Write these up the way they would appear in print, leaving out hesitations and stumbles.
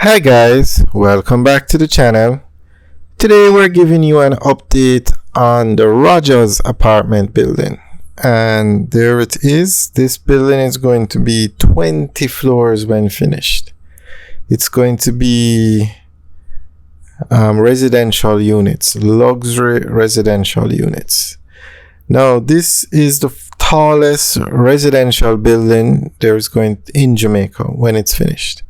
Hi guys, welcome back to the channel. Today we're giving you an update on the Rogers apartment building. And there it is. This building is going to be 20 floors when finished. It's going to be residential units, luxury residential units. Now this is the tallest residential building there's going in Jamaica when it's finished.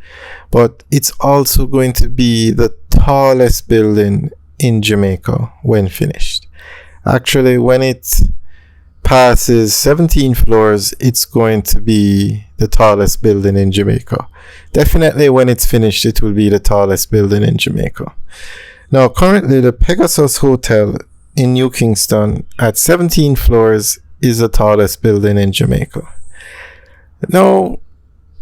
But it's also going to be the tallest building in Jamaica when finished. Actually, when it passes 17 floors, it's going to be the tallest building in Jamaica. Definitely when it's finished, it will be the tallest building in Jamaica. Now, currently, the Pegasus Hotel in New Kingston at 17 floors is the tallest building in Jamaica. Now,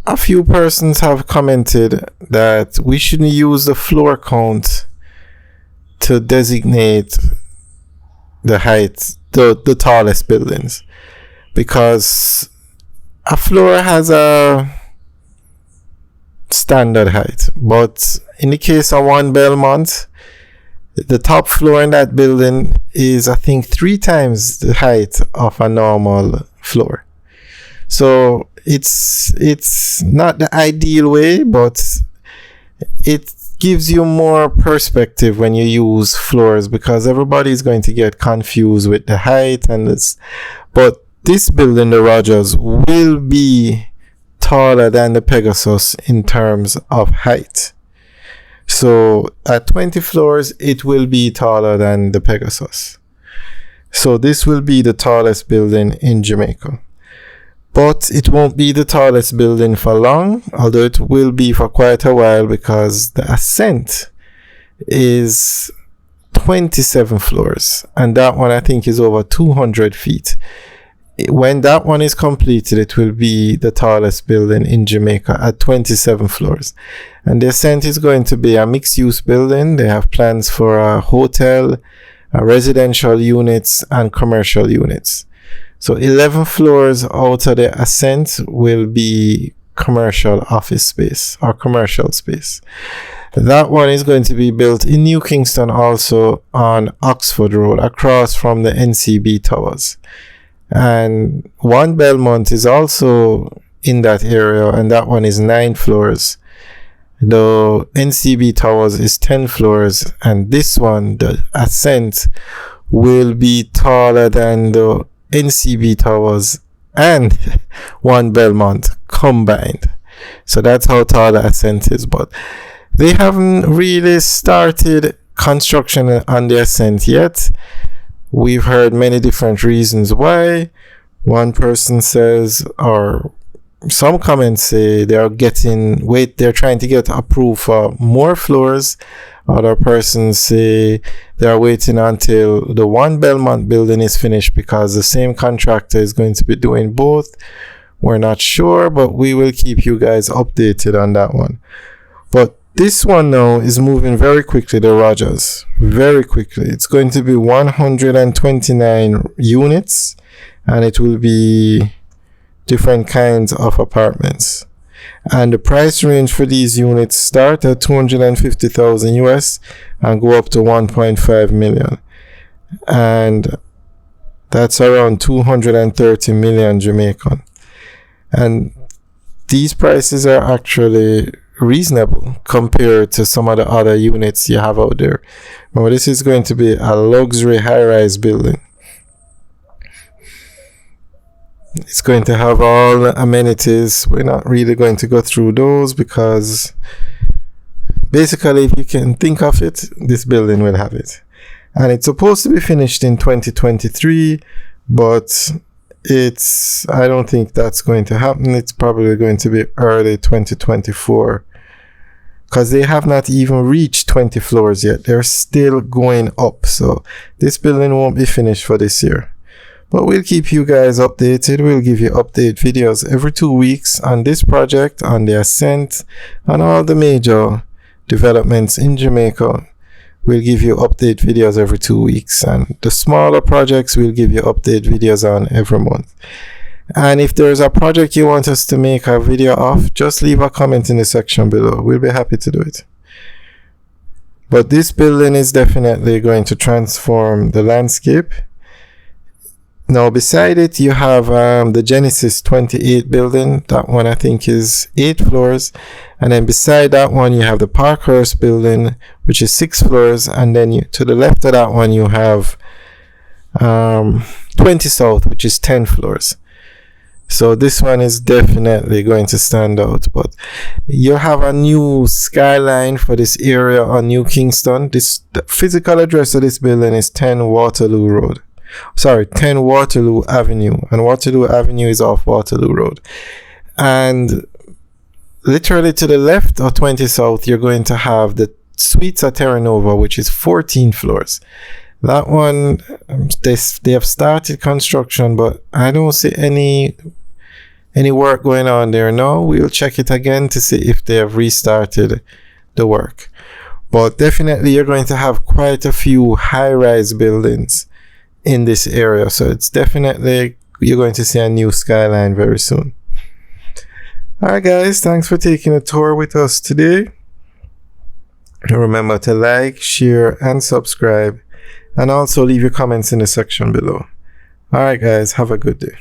a few persons have commented that we shouldn't use the floor count to designate the height, the tallest buildings, because a floor has a standard height. But in the case of One Belmont, the top floor in that building is, I think, 3 times the height of a normal floor. So it's not the ideal way, but it gives you more perspective when you use floors, because everybody is going to get confused with the height and this. But this building, the Rogers, will be taller than the Pegasus in terms of height. So at 20 floors, it will be taller than the Pegasus. So this will be the tallest building in Jamaica. But it won't be the tallest building for long, although it will be for quite a while, because the ascent is 27 floors. And that one, I think, is over 200 feet. When that one is completed, it will be the tallest building in Jamaica at 27 floors. And the ascent is going to be a mixed-use building. They have plans for a hotel, residential units, and commercial units. So 11 floors out of the ascent will be commercial office space or commercial space. That one is going to be built in New Kingston, also on Oxford Road, across from the NCB Towers. And One Belmont is also in that area, and that one is 9 floors. The NCB Towers is 10 floors, and this one, the ascent, will be taller than the NCB Towers and One Belmont combined. So that's how tall the ascent is. But they haven't really started construction on the ascent yet. We've heard many different reasons why. One person says, or some comments say, they're trying to get approved for more floors. Other persons say they're waiting until the One Belmont building is finished, because the same contractor is going to be doing both. We're not sure, but we will keep you guys updated on that one. But this one now is moving very quickly, the Rogers. Very quickly. It's going to be 129 units, and it will be different kinds of apartments. And the price range for these units start at 250,000 US and go up to 1.5 million. And that's around 230 million Jamaican. And these prices are actually reasonable compared to some of the other units you have out there. Now, this is going to be a luxury high-rise building. It's going to have all the amenities. We're not really going to go through those, because basically, if you can think of it, this building will have it. And it's supposed to be finished in 2023, but I don't think that's going to happen. It's probably going to be early 2024, because they have not even reached 20 floors yet. They're still going up. So this building won't be finished for this year. But we'll keep you guys updated. We'll give you update videos every 2 weeks on this project, on the ascent, and all the major developments in Jamaica. We'll give you update videos every 2 weeks. And the smaller projects, we'll give you update videos on every month. And if there's a project you want us to make a video of, just leave a comment in the section below. We'll be happy to do it. But this building is definitely going to transform the landscape. Now beside it you have the Genesis 28 building. That one I think is 8 floors, and then beside that one you have the Parkhurst building, which is 6 floors, and then to the left of that one you have 20 South, which is 10 floors. So this one is definitely going to stand out. But you have a new skyline for this area on New Kingston. The physical address of this building is 10 Waterloo Road. 10 Waterloo Avenue, and Waterloo Avenue is off Waterloo Road. And literally to the left of 20 South, you're going to have the Suites at Terra Nova, which is 14 floors. That one, they have started construction, but I don't see any work going on there. No, we'll check it again to see if they have restarted the work. But definitely you're going to have quite a few high-rise buildings in this area, so it's definitely you're going to see a new skyline very soon. Alright guys, thanks for taking a tour with us today. Remember to like, share and subscribe, and also leave your comments in the section below. Alright guys, have a good day.